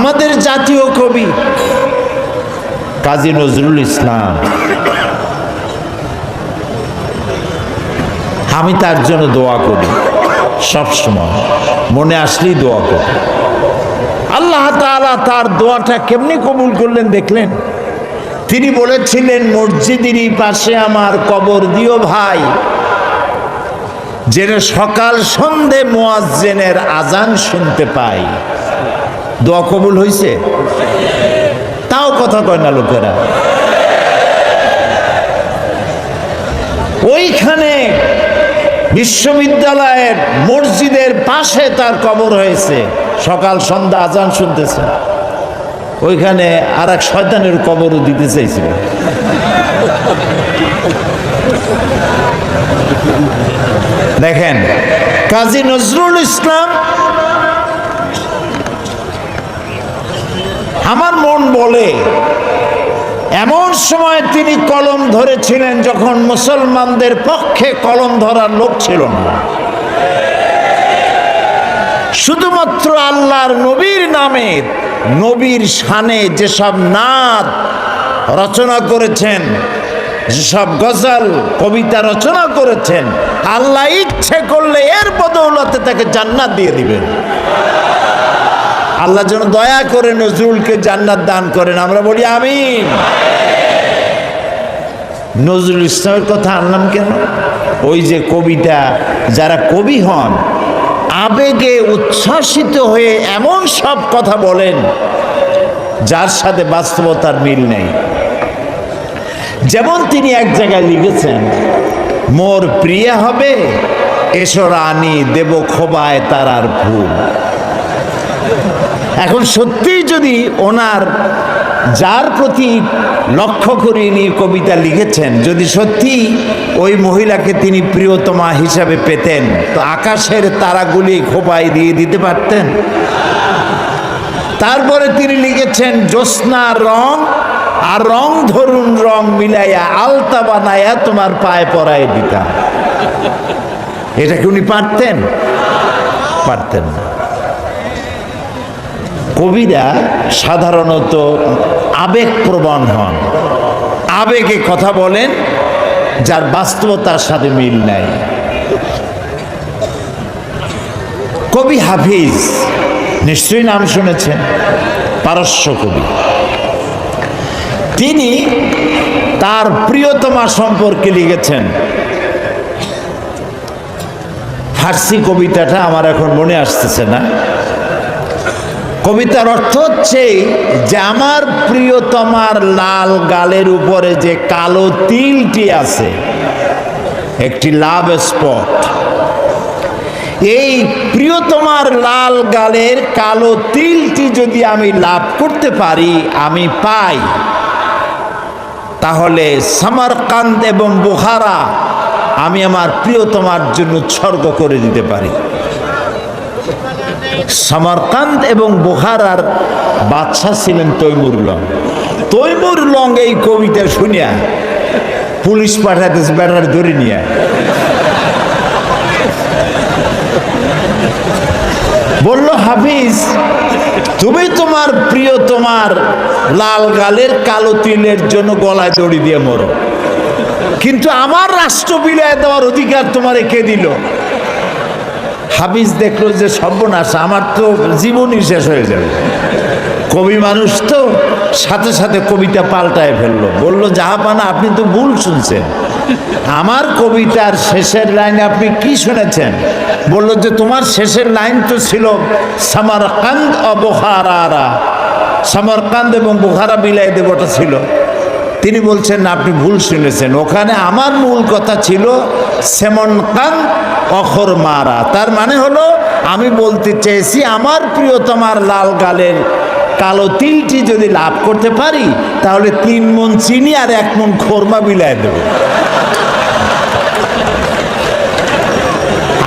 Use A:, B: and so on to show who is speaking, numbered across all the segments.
A: আমাদের জাতীয় কবি কাজী নজরুল ইসলাম। আমি তার জন্য দোয়া করি, সবসময় মনে আসলেই দোয়া করি। আল্লাহ তাআলা তার দোয়াটা কেমনি কবুল করলেন দেখলেন? তিনি বলেছিলেন, মসজিদেরই পাশে আমার কবর দিও ভাই, যেন সকাল সন্ধে মুয়াজ্জিনের আজান শুনতে পাই। দোয়া কবুল হয়েছে? তাও কথা কয় না লোকেরা। ওইখানে বিশ্ববিদ্যালয়ের মসজিদের পাশে তার কবর হয়েছে, সকাল সন্ধ্যা আজান শুনতেছে। ওইখানে আর এক শয়তানের কবরও দিতে চাইছিল। দেখেন, কাজী নজরুল ইসলাম, আমার মন বলে এমন সময় তিনি কলম ধরেছিলেন যখন মুসলমানদের পক্ষে কলম ধরার লোক ছিল না। শুধুমাত্র আল্লাহর নবীর নামে, নবীর শানে যেসব নাত রচনা করেছেন, যেসব গজল কবিতা রচনা করেছেন, আল্লাহ ইচ্ছে করলে এর বদৌলতে তাকে জান্নাত দিয়ে দিবেন। আল্লাহ যেন দয়া করে নজরুলকে জান্নাত দান করেন, আমরা বলি আমিন। নজরুল ইসলামের কথা আনলাম কেন? ওই যে কবিতা, যারা কবি হন আবেগে উচ্ছ্বাসিত হয়ে এমন সব কথা বলেন যার সাথে বাস্তবতার মিল নেই। যেমন তিনি এক জায়গায় লিখেছেন, মোর প্রিয়া হবে এসো রানী, দেব খোবায় তারার ফুল। এখন সত্যিই যদি ওনার যার প্রতি লক্ষ্য করে নিয়ে কবিতা লিখেছেন, যদি সত্যি ওই মহিলাকে তিনি প্রিয়তমা হিসাবে পেতেন, তো আকাশের তারাগুলি খোপায় দিয়ে দিতে পারতেন। তারপরে তিনি লিখেছেন, জ্যোৎস্নার রং আর রং ধরুন রং মিলাইয়া আলতা বানাইয়া তোমার পায়ে পরায় দিতাম। এটা কি উনি পারতেন? পারতেন না। কবিরা সাধারণত আবেগপ্রবণ হন, আবেগে কথা বলেন যার বাস্তবতার সাথে মিল নাই। কবি হাফিজ নিশ্চয়ই নাম শুনেছেন, পারস্য কবি। তিনি তার প্রিয়তমা সম্পর্কে লিখেছেন। ফার্সি কবিতাটা আমার এখন মনে আসতেছে না। কবিতার অর্থ হচ্ছে যে আমার প্রিয়তমার লাল গালের উপরে যে কালো তিলটি আছে, একটি লাভ স্পট, এই প্রিয়তমার লাল গালের কালো তিলটি যদি আমি লাভ করতে পারি, আমি পাই, তাহলে সামারকান্দ এবং বুখারা আমি আমার প্রিয়তমার জন্য উৎসর্গ করে দিতে পারি। সামারকান্দ এবং বুখারার বাদশা ছিলেন তৈমুর লং। তৈমুর লং এই কবিতা শুনিয়া পুলিশ পাঠাতেছে বেড়ার ধরে নিয়ে। বলল, হাফিজ তুমি তোমার প্রিয়তমার লাল গালের কালো তিলের জন্য গলায় দড়ি দিয়ে মরো, কিন্তু আমার রাষ্ট্র বিলায় দেওয়ার অধিকার তোমারে কে দিল? হাফিজ দেখলো যে সর্বনাশ, আমার তো জীবনই শেষ হয়ে যাবে। কবি মানুষ তো সাথে সাথে কবিতা পাল্টায় ফেললো। বলল, জাহাপানা আপনি তো ভুল শুনছেন, আমার কবিতার শেষের লাইনে আপনি কি শুনেছেন? বলল যে তোমার শেষের লাইন তো ছিল সামারকান্দ ও বুখারা, সামারকান্দ এবং বুখারা মিলাই দেবটা ছিল। তিনি বলছেন না, আপনি ভুল শুনেছেন, ওখানে আমার মূল কথা ছিল সেমনকান্দ অখর মারা। তার মানে হলো আমি বলতে চেয়েছি আমার প্রিয়তমার লাল গালের কালো তিলটি যদি লাভ করতে পারি, তাহলে 3 মণ চিনি আর 1 মণ খোরমা বিলায় দেব।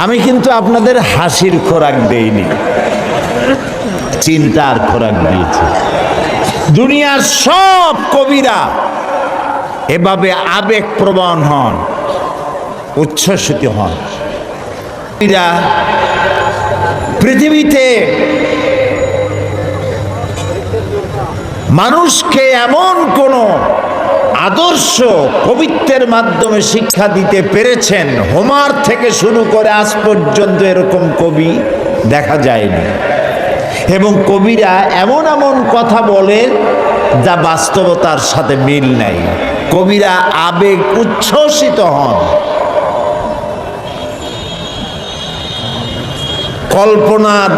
A: আমি কিন্তু আপনাদের হাসির খোরাক দেইনি, চিন্তার খোরাক দিয়েছি। দুনিয়ার সব কবিরা এভাবে আবেগপ্রবণ হন, উচ্ছ্বসিত হন। পৃথিবীতে মানুষকে এমন কোন আদর্শ কবিত্বের মাধ্যমে শিক্ষা দিতে পেরেছেন, হোমার থেকে শুরু করে আজ পর্যন্ত এরকম কবি দেখা যায়নি। এবং কবিরা এমন এমন কথা বলে যা বাস্তবতার সাথে মিল নাই। কবিরা আবেগ উচ্ছ্বসিত হন, কল্পনার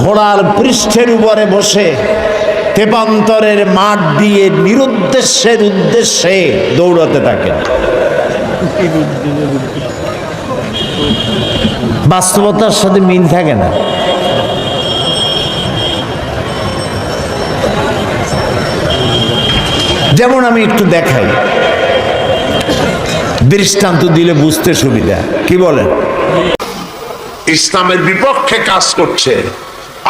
A: ঘোড়ার পৃষ্ঠের উপরে বসে তেপান্তরের মাঠ দিয়ে নিরুদ্দেশ্যের উদ্দেশ্যে দৌড়াতে থাকেন। বাস্তবতার সাথে মিল থাকে না। যেমন আমি একটু দেখাই, দৃষ্টান্ত দিলে বুঝতে সুবিধা। কি বলেন?
B: ইসলামের বিপক্ষে কাজ করছে,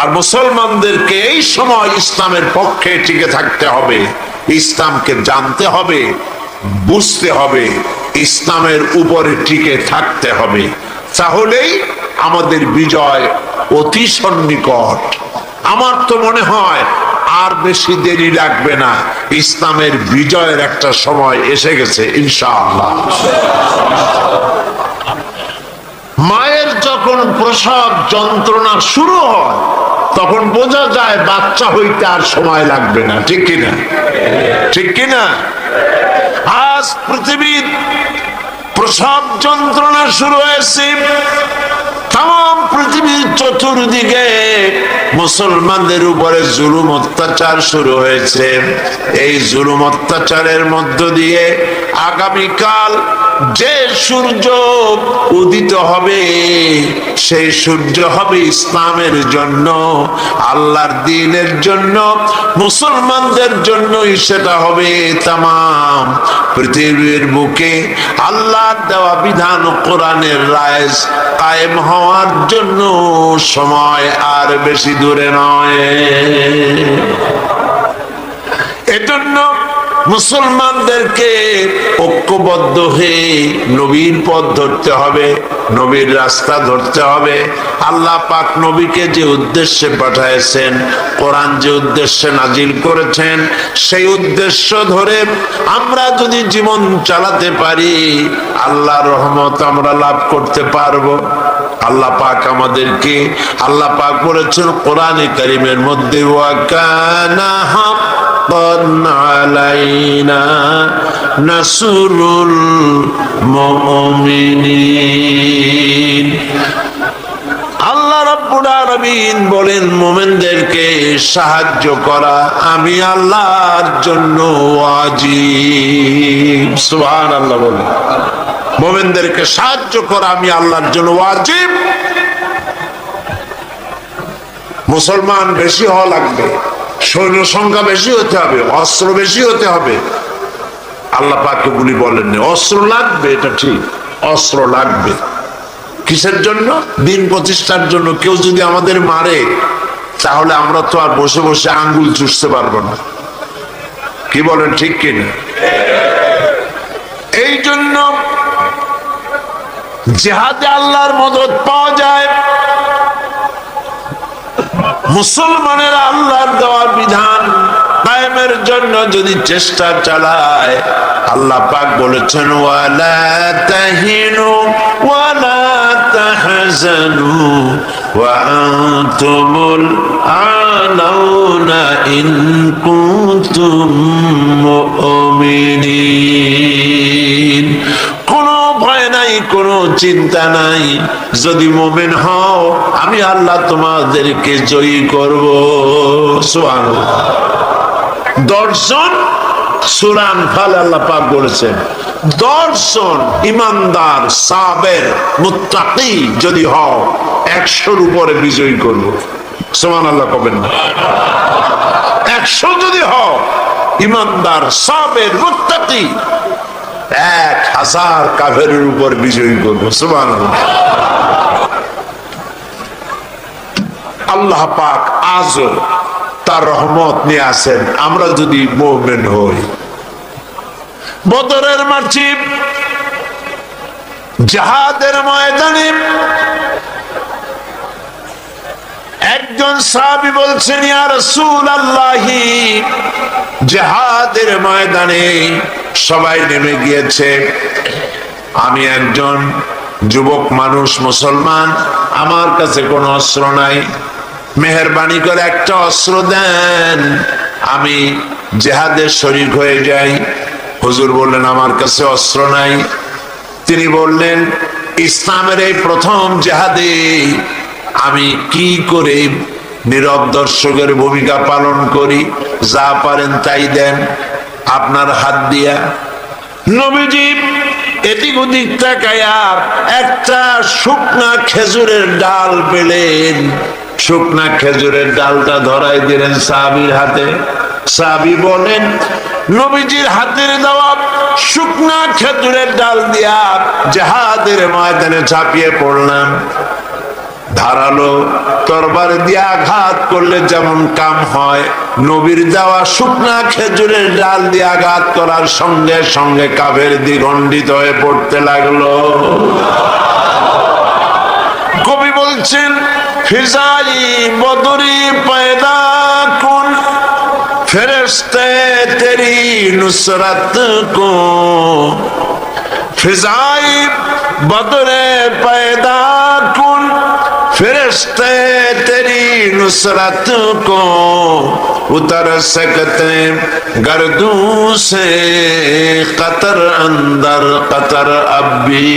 B: আর মুসলমানদেরকে এই সময় ইসলামের পক্ষে টিকে থাকতে হবে, ইসলামকে জানতে হবে, বুঝতে হবে, ইসলামের উপরে টিকে থাকতে হবে। তাহলেই আমাদের বিজয় অতি সন্নিকট। আমার তো মনে হয় আর বেশি দেরি লাগবে না, ইসলামের বিজয়ের একটা সময় এসে গেছে ইনশাআল্লাহ। মায়ের যখন প্রসব যন্ত্রণা শুরু হয় তখন বোঝা যায় বাচ্চা হইতে আর সময় লাগবে না। ঠিক কিনা? ঠিক কিনা? আজ পৃথিবীর প্রসব যন্ত্রণা শুরু হয়েছে, তাম পৃথিবীর চতুর্দিকে মুসলমানদের উপরে জুলুম অত্যাচার শুরু হয়েছে। এই জুলুম অত্যাচারের মধ্য দিয়ে আগামীকাল যে সূর্য উদিত হবে সেই সূর্য হবে ইসলামের জন্য, আল্লাহর দ্বীনের জন্য, মুসলমানদের জন্যই সেটা হবে। তামাম পৃথিবীর বুকে আল্লাহর দেওয়া বিধান কোরআনের রায় কায়েম হওয়ার জন্য সময় আর বেশি দূরে নয়। এজন্য মুসলমানদেরকে ঐক্যবদ্ধ হয়ে নবীর পথ ধরতে হবে, নবীর রাস্তা ধরতে হবে। আল্লাহ পাক নবীকে যে উদ্দেশ্যে পাঠাইছেন, কোরআন যে উদ্দেশ্যে নাজিল করেছেন, সেই উদ্দেশ্য ধরে আমরা যদি জীবন চালাতে পারি আল্লাহর রহমত আমরা লাভ করতে পারবো। আল্লাহ পাক আমাদেরকে, আল্লাহ পাক বলেছেন কোরআনে কারীমের মধ্যে, ওয়া কানা হাক্কান আলাইনা নাসরুল মুমিনিন। আল্লাহ রাব্বুল আলামিন বলেন মুমিনদেরকে সাহায্য করা আমি আল্লাহর জন্য ওয়াজিব। সুবহানাল্লাহ বলেন, মুমিনদেরকে সাহায্য করা আমি আল্লাহর জন্য ওয়াজিব। মুসলমান বেশি হওয়া লাগবে, সৈন্য সংখ্যা বেশি হতে হবে, অস্ত্র বেশি হতে হবে। আল্লাহ পাক গুলি বলেন অস্ত্র লাগবে, এটা ঠিক, অস্ত্র লাগবে। কিসের জন্য? দিন প্রতিষ্ঠার জন্য। কেউ যদি আমাদের মারে তাহলে আমরা তো আর বসে বসে আঙ্গুল চুষতে পারবো না। কি বলেন? ঠিক কিনা? এই জন্য জিহাদে আল্লাহর মদদ পাওয়া যায়। মুসলমানেরা আল্লাহর দেওয়ার বিধান কায়েমের জন্য যদি চেষ্টা চালায়, আল্লাহ পাক বলেছেন ওয়ালা তাহিনু ওয়ালা তাহজানু ওয়া আনতুমুল আলাউনা ইন কুনতুম মুমিনিন। কোনো ভয় নাই, কোনো চিন্তা নাই, যদি মুমিন হও আমি আল্লাহ তোমাদেরকে জয়ী করব। সুবহানাল্লাহ। দর্শন সূরা আনফাল আল্লাহ পাক বলেছেন 10 জন ইমানদার সাবের মুত্তাকি যদি হও 100-র উপরে বিজয়ী করব। সুবহানাল্লাহ কবেন না? 100 যদি হও ইমানদার সাবের মুত্তাকি 1000 কাফেরের উপর বিজয়ী করব। সুবহানাল্লাহ। আল্লাহ পাক আজও তার রহমত নিয়ে আসেন আমরা যদি মুমিন হই। বদরের মাঠে জিহাদের ময়দানে একজন সাহাবী বলছেন, ইয়া রাসূলুল্লাহি, জিহাদের ময়দানে সবাই নেমে গিয়েছে, আমি একজন যুবক মানুষ, মুসলমান, আমার কাছে কোনো অস্ত্র নাই, মেহেরবানি করে একটা অস্ত্র দেন, আমি জিহাদে শরীক হয়ে যাই। হুজুর বললেন, আমার কাছে অস্ত্র নাই। তিনি বললেন, ইসলামের এই প্রথম জিহাদে আমি কি করে নীরব দর্শকের ভূমিকা পালন করি? যা পারেন তাই দেন আপনার হাত দিয়া। নবীজি এদিক ওদিক তাকায়া একটা শুকনা খেজুরের ডাল পেলেন, শুকনা খেজুরের ডালটা ধরাই দিলেন সাহাবীর হাতে। সাহাবী বলেন, নবীজির হাতের দেওয়া শুকনা খেজুরের ডাল দিয়া জিহাদের ময়দানে ঝাঁপিয়ে পড়লাম। ধারালো তরবার দিয়ে আঘাত করলে যেমন কাম হয়, নবীর দেওয়া শুকনা খেজুরের ডাল দিয়ে আঘাত করার সঙ্গে সঙ্গে কাফের দ্বিখণ্ডিত হয়ে পড়তে লাগলো। কবি বলছেন, ফিজাই বদরি পয়দা কুন, ফেরেশতে তেরি নুসরত কো, ফিজাই বদরে পয়দা কুন, फरिश्ते तेरी नुसरत को उतर सकते गर्दों से, कतर अंदर कतर अब भी।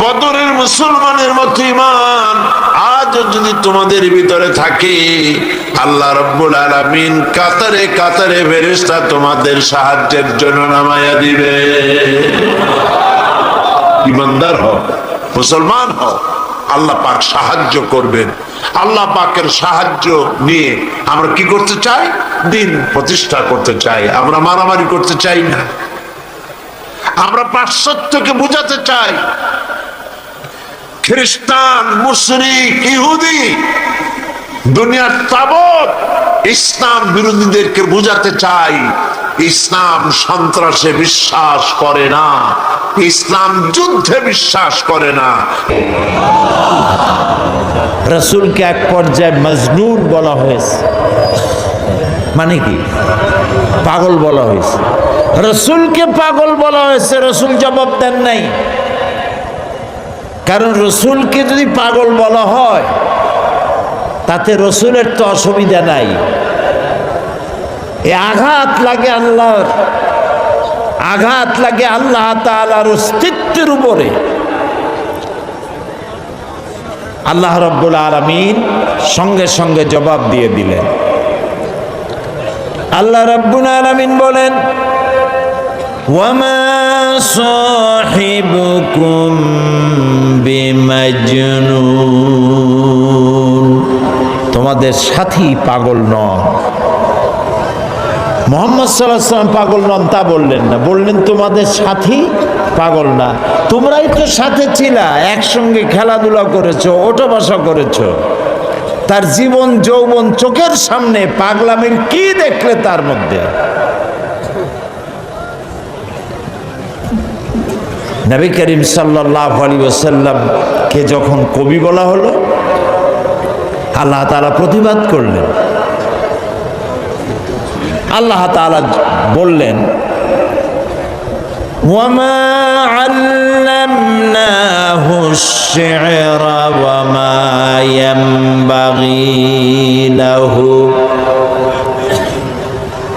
B: বদরের মুসলমানের মতো ঈমান আজ যদি তোমাদের ভিতরে থাকে, আল্লাহ রাব্বুল আলামিন কাতারে কাতারে ফেরেশতা তোমাদের সাহায্যের জন্য নামায়া দিবে। ঈমানদার হও, মুসলমান হও, আল্লাহ পাক সাহায্য করবেন। আল্লাহ পাকের সাহায্য নিয়ে আমরা কি করতে চাই? দিন প্রতিষ্ঠা করতে চাই। আমরা মারামারি করতে চাই না। আমরা পাশ্চাত্যকে বুঝাতে চাই, খ্রিস্টান, মুশরিক, ইহুদি, দুনিয়ার তাবৎ ইসলাম বিরোধীদেরকে বুঝাতে চাই, ইসলাম সন্ত্রাসে বিশ্বাস করে না, ইসলাম যুদ্ধে বিশ্বাস করে না।
A: রসুলকে এক পর্যায়ে মজনুন বলা হয়েছে, মানে কি? পাগল বলা হয়েছে। রসুলকে পাগল বলা হয়েছে, রসুল জবাব দেন নাই। কারণ রসুলকে যদি পাগল বলা হয় তাতে রসুলের তো অসুবিধা নাই। এ আঘাত লাগে আল্লাহর, আঘাত লাগে আল্লাহ তাআলার অস্তিত্বের উপরে। আল্লাহ রাব্বুল আলামিন সঙ্গে সঙ্গে জবাব দিয়ে দিলেন। আল্লাহ রাব্বুল আলামিন বলেন, ওয়ামা সাহিবুকুম বিমাজনুন, তোমাদের সাথী পাগল নন। মুহাম্মদ সাল্লাল্লাহু আলাইহি ওয়াসাল্লাম পাগল নন তা বললেন না, বললেন তোমাদের সাথী পাগল না। তোমরাই তো সাথে ছিলা, একসঙ্গে খেলাধুলা করেছো, ওঠা বসা করেছো। তার জীবন যৌবন চোখের সামনে, পাগলামির কি দেখলে তার মধ্যে? নবী করিম সাল্লাল্লাহু আলাইহি ওয়াসাল্লাম কে যখন কবি বলা হলো, আল্লাহ তাআলা প্রতিবাদ করলেন। আল্লাহ তাআলা বললেন, ওয়ামা আল্লামনাহু আশ-শি'রা ওয়ামা ইয়ানবাগি লাহু।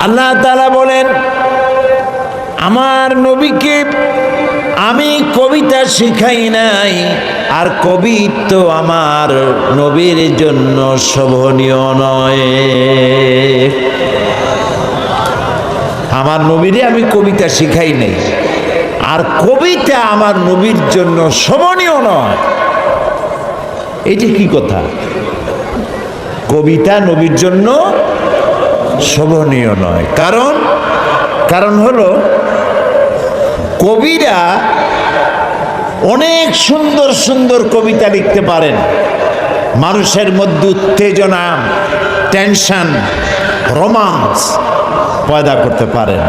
A: আল্লাহ তাআলা বলেন, আমার নবীকে আমি কবিতা শিখাই নাই, আর কবিত্ব আমার নবীর জন্য শোভনীয় নয়। আমার নবীরে আমি কবিতা শিখাই নাই, আর কবিতা আমার নবীর জন্য শোভনীয় নয়। এইটা কি কথা? কবিতা নবীর জন্য শোভনীয় নয়। কারণ হলো কবিরা অনেক সুন্দর সুন্দর কবিতা লিখতে পারেন, মানুষের মধ্যে উত্তেজনা, টেনশন, রোমান্স পয়দা করতে পারেন।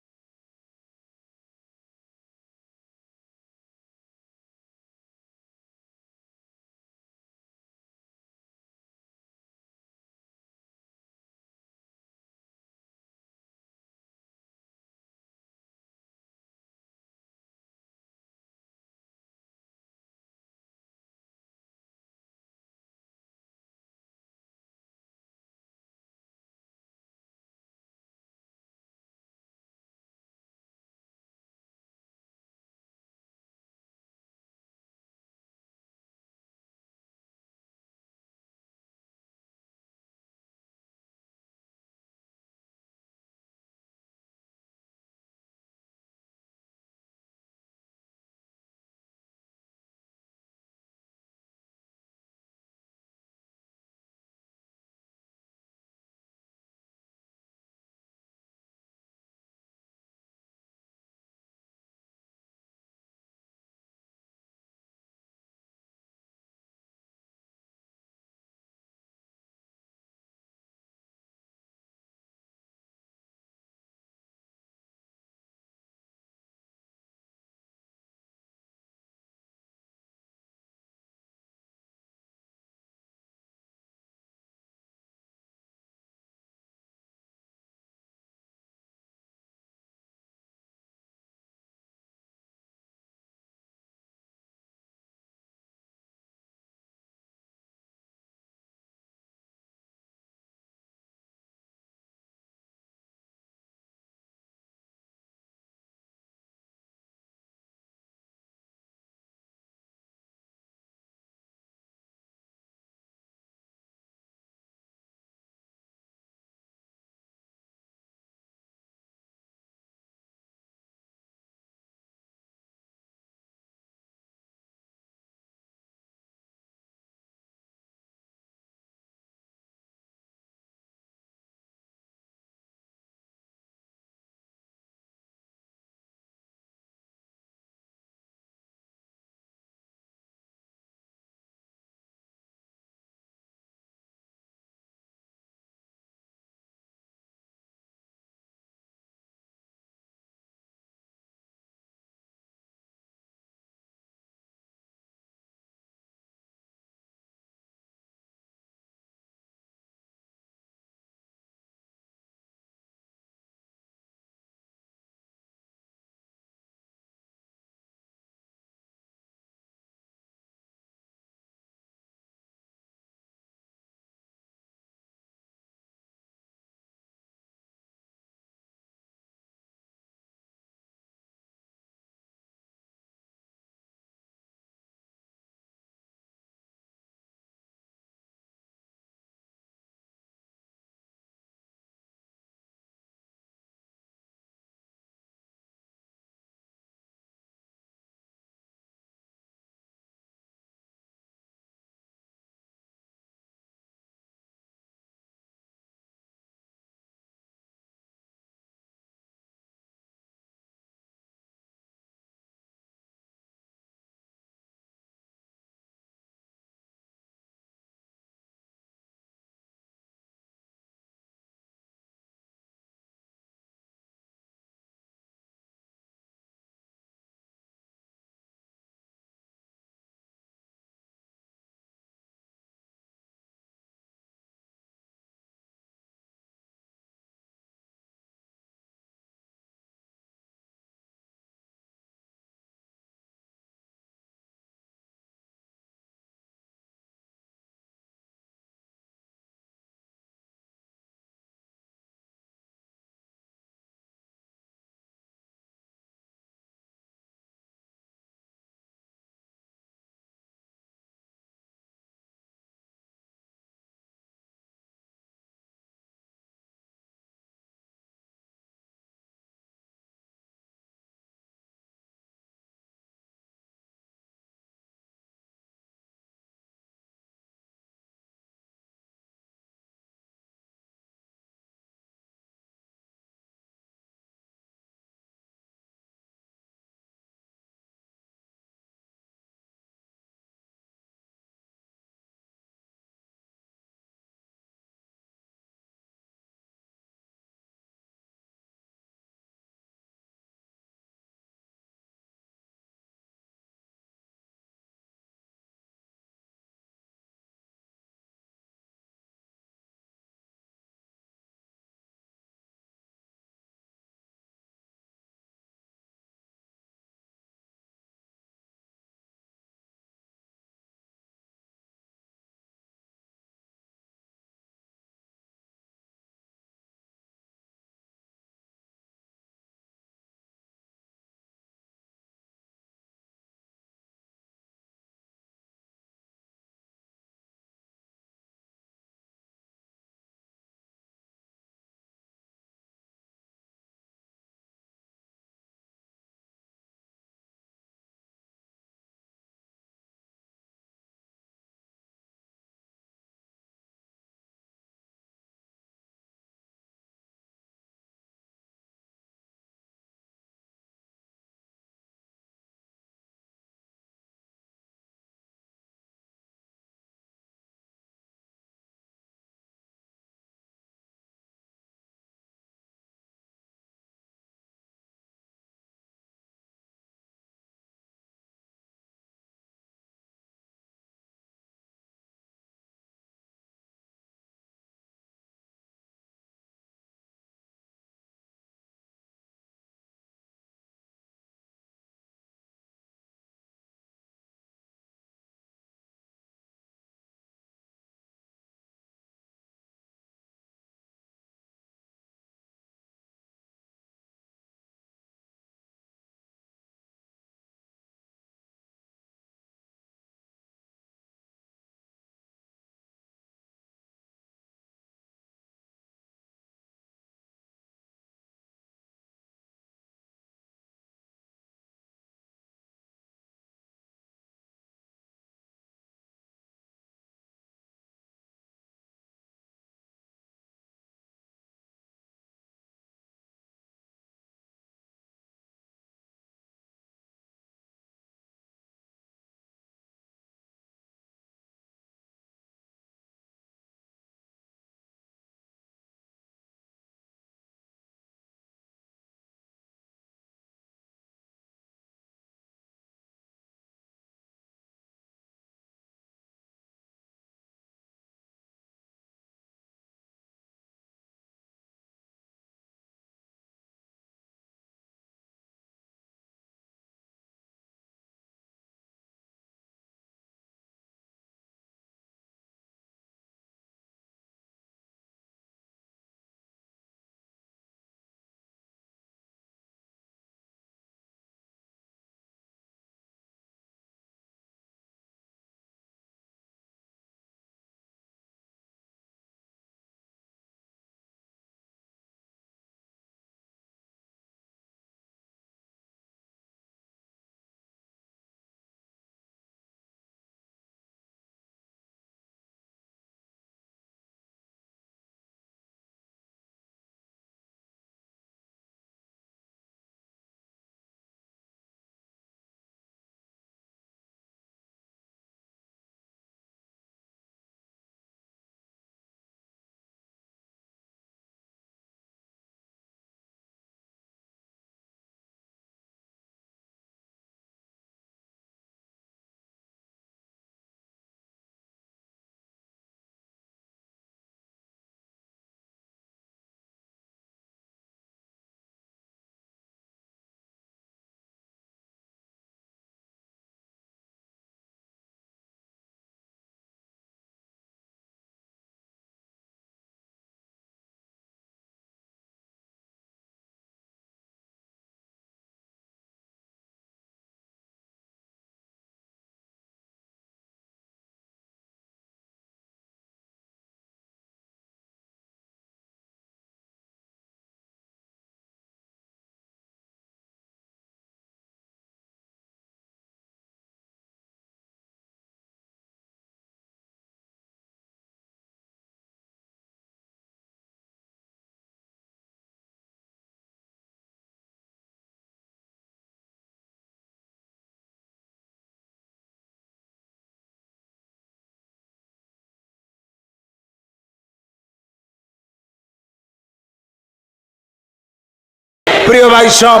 A: প্রিয় ভাই সব,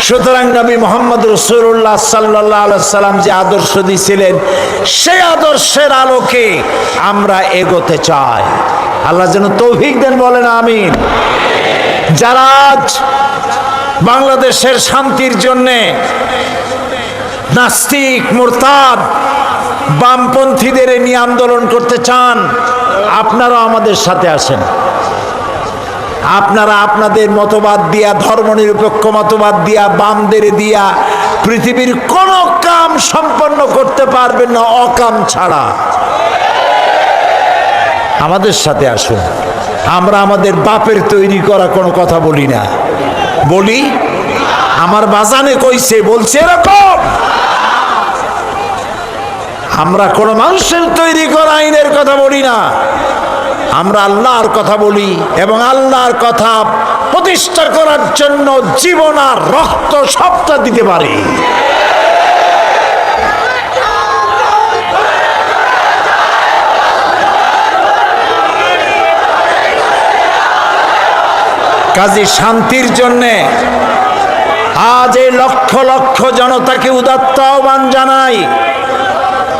A: সুতরাং নবী মোহাম্মদ রাসূলুল্লাহ সাল্লাল্লাহু আলাইহি সাল্লাম যে আদর্শ দিয়েছিলেন, সেই আদর্শের আলোকে আমরা এগোতে চাই। আল্লাহ যেন তৌফিক দেন, বলেন আমিন। যারা আজ বাংলাদেশের শান্তির জন্যে নাস্তিক, মুরতাদ, বামপন্থীদের নিয়ে আন্দোলন করতে চান, আপনারা আমাদের সাথে আসেন। আপনারা আপনাদের মতবাদ দিয়া, ধর্মনিরপেক্ষ মতবাদ দিয়া, বামদের দিয়া পৃথিবীর কোন কাম সম্পন্ন করতে পারবেন না অকাম ছাড়া। আমাদের সাথে আসুন। আমরা আমাদের বাপের তৈরি করা কোনো কথা বলি না, বলি আমার বাজানে কইছে, বলছে এরকম। আমরা কোন মানুষের তৈরি করা আইনের কথা বলি না, আমরা আল্লাহর কথা বলি এবং আল্লাহর কথা প্রতিষ্ঠা করার জন্য জীবন আর রক্ত সবটা দিতে পারি। কাজী শান্তির জন্যে আজ এই লক্ষ লক্ষ জনতাকে উদাত্ত আহ্বান জানাই।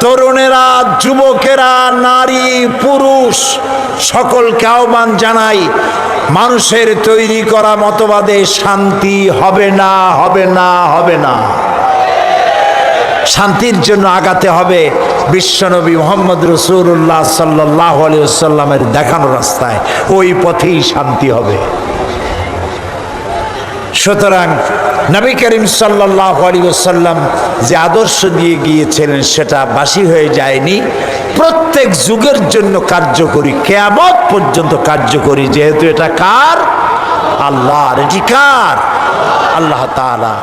A: তরুণেরা, যুবকেরা, নারী, পুরুষ সকলকে আহ্বান জানাই, মানুষের তৈরি করা মতবাদে শান্তি হবে না, হবে না, হবে না। শান্তির জন্য আগাতে হবে বিশ্বনবী মুহাম্মদ রাসূলুল্লাহ সাল্লাল্লাহু আলাইহি ওয়াসাল্লামের দেখানো রাস্তায়, ওই পথেই শান্তি হবে। সুতরাং নবী করিম সাল্লাল্লাহু আলাইহি ওয়াসাল্লাম যে আদর্শ দিয়ে গিয়েছিলেন সেটা বাসি হয়ে যায়নি, প্রত্যেক যুগের জন্য কার্যকরী, কিয়ামত পর্যন্ত কার্যকরী। যেহেতু এটা কার? আল্লাহর। এটি কার? আল্লাহ তাআলা।